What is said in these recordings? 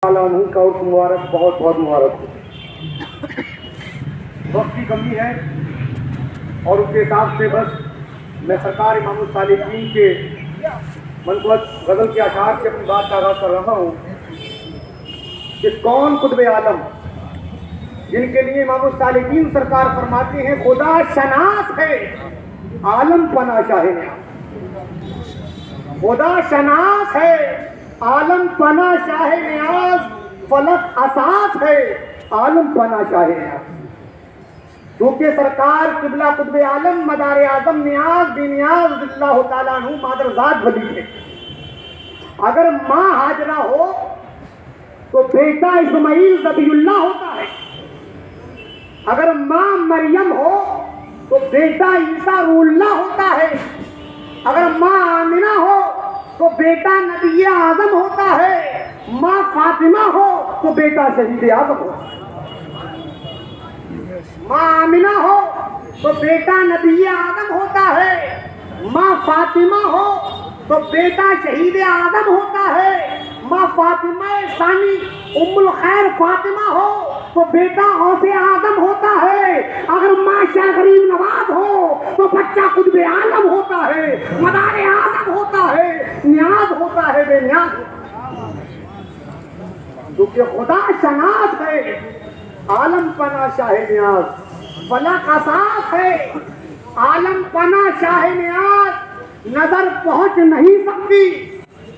کا عرف مبارک بہت بہت مبارک ہو۔ وقت کی کمی ہے اور اس کے حساب سے بس میں سرکار امام الصالحین کے منقبت غزل کے اشعار سے اپنی بات کا آغاز کر رہا ہوں کہ کون قطب عالم جن کے لیے امام الصالحین سرکار فرماتے ہیں خدا شناس ہے عالم پناہ شاہ نیاز، خدا شناس ہے عالم پناہ شاہ نیاز، فلک اساس ہے عالم پناہ شاہ نیاز۔ کیونکہ سرکار قبلہ قطب عالم مدار اعظم نیاز بے نیاز رضی اللہ تعالیٰ عنہ مادرزاد ولی ہے۔ اگر ماں ہاجرہ ہو تو بیٹا اسماعیل ذبیح اللہ ہوتا ہے، اگر ماں مریم ہو تو بیٹا عیسیٰ روح اللہ ہوتا ہے، اگر ماں آمنہ ہو تو بیٹا نبی اعظم ہوتا ہے، ماں فاطمہ ہو تو بیٹا شہید اعظم ہوتا ہے۔ ماں آمنہ ہو تو بیٹا نبی اعظم ہوتا ہے، ماں فاطمہ ہو تو بیٹا شہید اعظم ہوتا ہے، ماں فاطمہ ثانی ام الخیر فاطمہ ہو تو بیٹا غوث اعظم ہوتا ہے، اگر ماں شاہ غریب نواز ہو تو بچہ قطب عالم ہوتا ہے، مدار اعظم ہوتا ہے، نیاز ہوتا ہے، بے نیاز ہوتا ہے۔ کیونکہ خدا شناس ہے عالم پناہ شاہ نیاز، فلک اساس ہے عالم پناہ شاہ نیاز، نظر پہنچ نہیں سکتی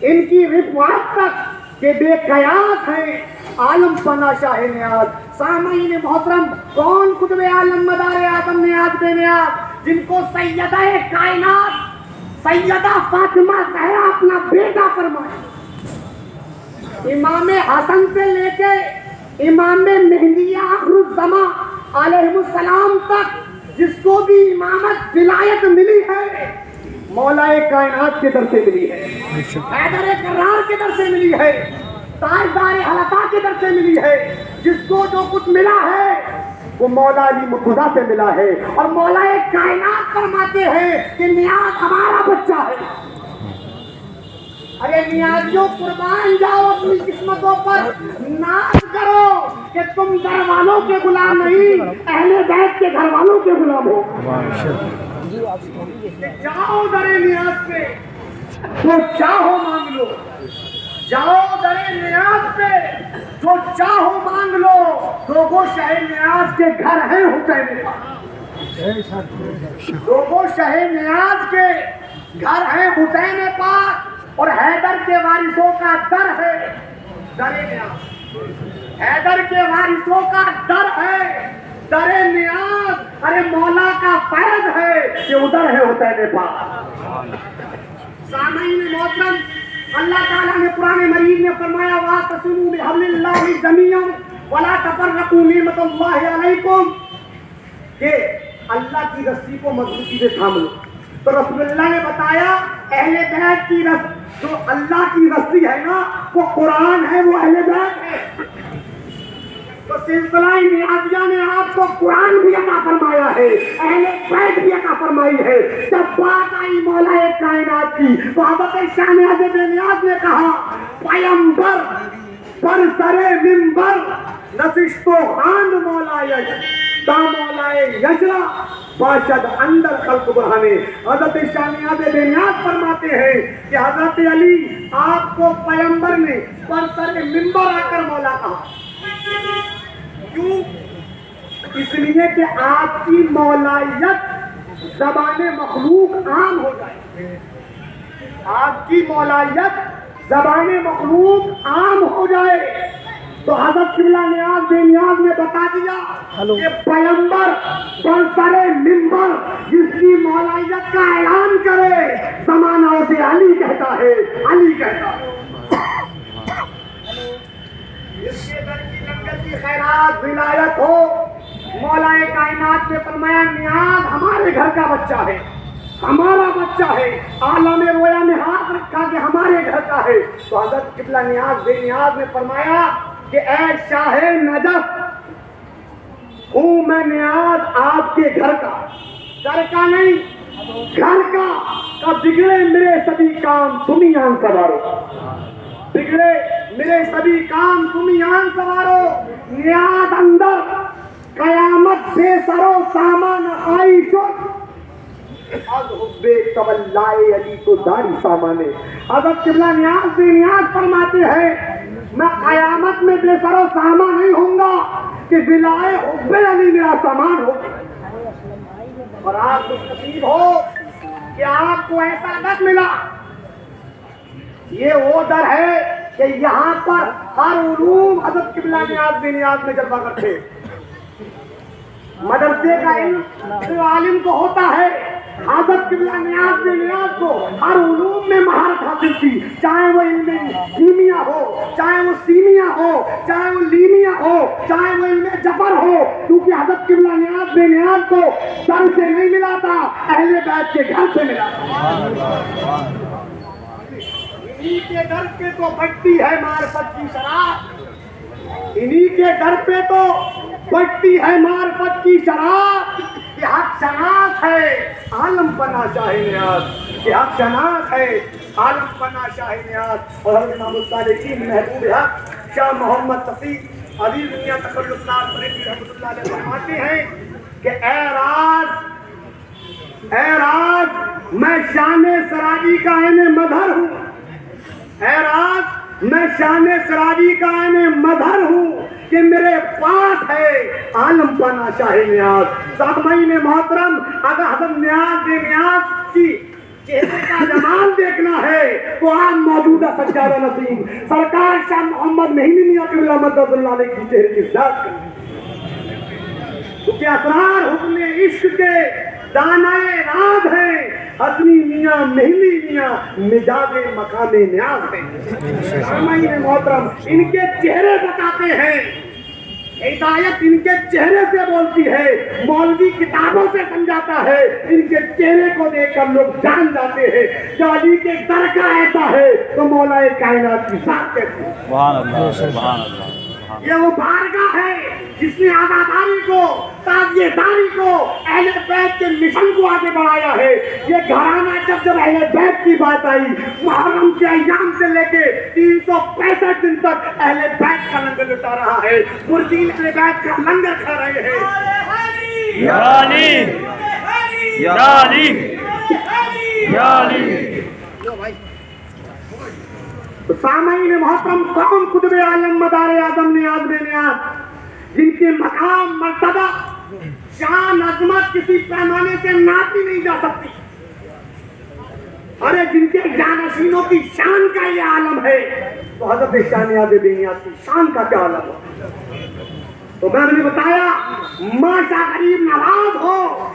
ان کی رفعت تک کہ بے قیاس ہے عالم پناہ شاہ نیاز۔ سامعین محترم، کون قطب عالم مدار اعظم نیاز بے نیاز جن کو سیدہ کائنات سیدہ فاطمہ زہرا اپنا بیٹا فرمائے، امام حسن سے لے کے امام مہدی آخر الزماں علیہ السلام تک جس کو بھی امامت ولایت ملی ہے مولا کائنات کے در سے ملی ہے، حیدر کرار کے در سے ملی ہے، تاجدار حلقہ کے در سے ملی ہے۔ جس کو جو کچھ ملا ہے وہ مولا علی مرتضیٰ سے ملا ہے، اور مولا کائنات فرماتے ہیں کہ نیاز ہمارا بچہ ہے۔ ارے نیازیوں قربان جاؤ اپنی قسمتوں پر، ناز کرو کہ تم گھر والوں کے غلام نہیں، اہل بیت کے گھر والوں کے غلام ہو۔ جاؤ در نیاز پہ جو چاہو مانگ لو، جاؤ در نیاز پہ جو چاہو مانگ لو، لوگوں شہ نیاز کے گھر ہیں حسین پاک، لوگوں شہ نیاز کے گھر ہیں حسین پاک، اور حیدر کے وارثوں کا در ہے در نیاز، حیدر کے وارثوں کا در ہے در نیاز۔ ارے مولا کا فیض ہے کہ ادھر ہے حسین پاک۔ سامعین محترم، اللہ تعالیٰ نے قرآن مجید میں فرمایا وَاعْتَصِمُوا بِحَبْلِ اللَّهِ جَمِيعًا وَلَا تَفَرَّقُوا نِعْمَتَ اللَّهِ عَلَيْكُمْ، کہ اللہ کی رسی کو مضبوطی سے تھام لو۔ تو رسول اللہ نے بتایا اہل بیت کی رسی، جو اللہ کی رسی ہے نا وہ قرآن ہے، وہ اہل بیت ہے۔ تو سلسلہ نیازیہ نے آپ کو قرآن بھی عطا فرمایا ہے، اہل بیت بھی عطا فرمائی ہے۔ جب بات آئی مولا کائنات کی تو حضرت شاہ نیاز بے نیاز نے کہا پیمبر پر سر منبر نشست و خواند مولا یج تا مولا یجرا باشد اندر خلق برہانے۔ حضرت شاہ نیاز بے نیاز فرماتے ہیں کہ حضرت علی آپ کو پیمبر نے پر سر منبر آ کر مولا کہا۔ کیوں؟ اس لیے کہ آپ کی مولایت زبان مخلوق عام ہو جائے، آپ کی مولایت زبان مخلوق عام ہو جائے۔ تو حضرت قبلہ نیاز بے نیاز نے بتا دیا کہ پیمبر پر سر منبر جس کی مولایت کا اعلان کرے زمانہ اسے علی کہتا ہے، علی کہتا ہے۔ اس کے در کی لنگر کی خیرات ولایت ہو، مولا کائنات نے فرمایا نیاز ہمارے گھر کا بچہ ہے، ہمارا بچہ ہے، عالم رویا میں ہاتھ رکھا کہ ہمارے گھر کا ہے۔ تو حضرت قبلہ نیاز بے نیاز نے فرمایا کہ اے شاہ نجف، ہوں میں نیاز آپ کے گھر کا نہیں، گھر کا بگڑے میرے سبھی کام تم ہی آن سوارو، بگڑے میرے سبھی کام تم ایمان سوارو، نیاز اندر قیامت بے سرو سامان آئی شد، از حب طولائے علی کو داری سامانے۔ حضرت قبلہ نیاز بے نیاز فرماتے ہیں میں قیامت میں بے سر و سامان نہیں ہوں گا کہ بلائے حب علی میرا سامان ہو، اور آپ خوش نصیب ہو کہ آپ کو ایسا در ملا۔ یہ وہ در ہے کہ یہاں پر ہر علوم حضرت قبلہ نیاز بے نیاز میں جلوہ کرتے۔ مدرسے کا علم جو عالم کو ہوتا ہے، حضرت قبلہ نیاز بے نیاز کو ہر علوم میں مہارت حاصل تھی، چاہے وہ علم کیمیا ہو، چاہے وہ سیمیا ہو، چاہے وہ لیمیا ہو، چاہے وہ علم جبر ہو، کیونکہ حضرت قبلہ نیاز بے نیاز کو در سے نہیں ملا تھا، اہل بیت کے گھر سے ملا تھا۔ انہی کے در پہ تو بٹتی ہے معرفت کی شراب، انہی کے در پہ تو بٹتی ہے معرفت کی شراب، کہ حق شناس ہے عالم پنا شاہ نیاز، کہ حق شناس ہے عالم پنا شاہ نیاز۔ اور حضرت امام الصالحین محبوب حق شاہ محمد تقی عزیز میاں تقلص ناز فریدی رحمۃ اللہ علیہ فرماتے ہیں کہ اے راز میں شان سراجی کا عین مظہر ہوں، اے راز میں شان سراجی کا عین مظہر ہوں کہ میرے پاس ہے عالم پانا شاہ نیاز۔ سامعین محترم، اگر حضرت نیاز بے نیاز کی چہرے کا جمال دیکھنا ہے تو آپ موجودہ سجادہ نسیم سرکار شاہ محمد مہینی میاں قبلہ مدد اللہ علیہ کی چہرے کی ذات کریں، کیونکہ اسرار حسن عشق کے دانائے راز ہیں، حسنی میاں مہلی میاں مزاج مقام نیاز ہیں۔ سامعین محترم، ان کے چہرے بتاتے ہیں، ہدایت ان کے چہرے سے بولتی ہے، مولوی کتابوں سے سمجھاتا ہے، ان کے چہرے کو دیکھ کر لوگ جان جاتے ہیں کہ علی کے در کا ایسا ہے تو مولا کائنات کی ذات کیسی ہے۔ سبحان اللہ، سبحان اللہ۔ یہ وہ بارگاہ ہے جس نے آزاداری کو، تابعداری کو، اہل بیت کے مشن کو آگے بڑھایا ہے۔ یہ گھرانہ جب اہل بیت کی بات آئی، محرم کے ایام سے لے کے 365 دن تک اہل بیت کا لنگر لٹا رہا ہے، مردین اہل بیت کا لنگر کھا رہے ہیں۔ یا علی، یا علی، یا علی۔ سامعین محترم، کون قطب عالم مدار اعظم نیاز بے نیاز جن کے مقام مرتبہ شان عظمت کسی پیمانے سے ناپی نہیں جا سکتی، ارے جن کے جانشینوں کی شان کا یہ عالم ہے تو حضرت شاہ نیاز بے نیاز کی شان کا کیا عالم ہے؟ تو میں نے بتایا ماں شاہ غریب نواز ہو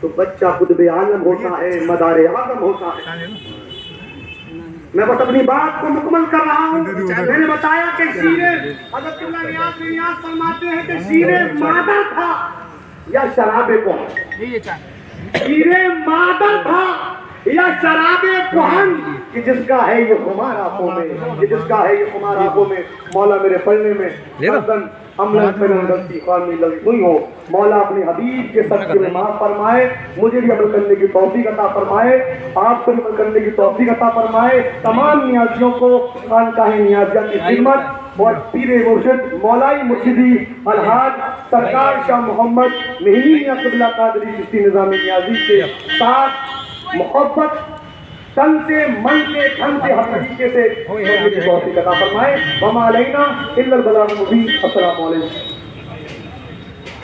تو بچہ قطب عالم ہوتا ہے، مدار اعظم ہوتا ہے۔ میں بس اپنی بات کو مکمل کر رہا ہوں۔ میں نے بتایا کہ شیر حضرت قبلہ نیاز بے نیاز فرماتے ہیں کہ شیر مادر تھا یا شراب کہن، شیر مادر تھا یا شراب کہن، کہ جس کا ہے یہ خمار آنکھوں میں، کہ جس کا ہے یہ خمار آنکھوں میں۔ مولا میرے پڑھنے میں عملن پہ غلطی خوامی لگی ہوئی ہو، مولا اپنے حبیب کے صدقے میں معاف فرمائے، مجھے بھی عمل کرنے کی توفیق عطا فرمائے، آپ کو عمل کرنے کی توفیق عطا فرمائے۔ تمام نیازیوں کو خانقاہ نیازیہ کی خدمت اور پیر مرشد مولائی مرشدی الحاج سرکار شاہ محمد مہینی میاں قبلہ قادری چشتی نظامی نیازی کے ساتھ محبت تن سے، من سے، دھن سے، ہر طریقے سے توفیق عطا فرمائے۔ وما علینا الا البلاغ المبین۔ السلام علیکم۔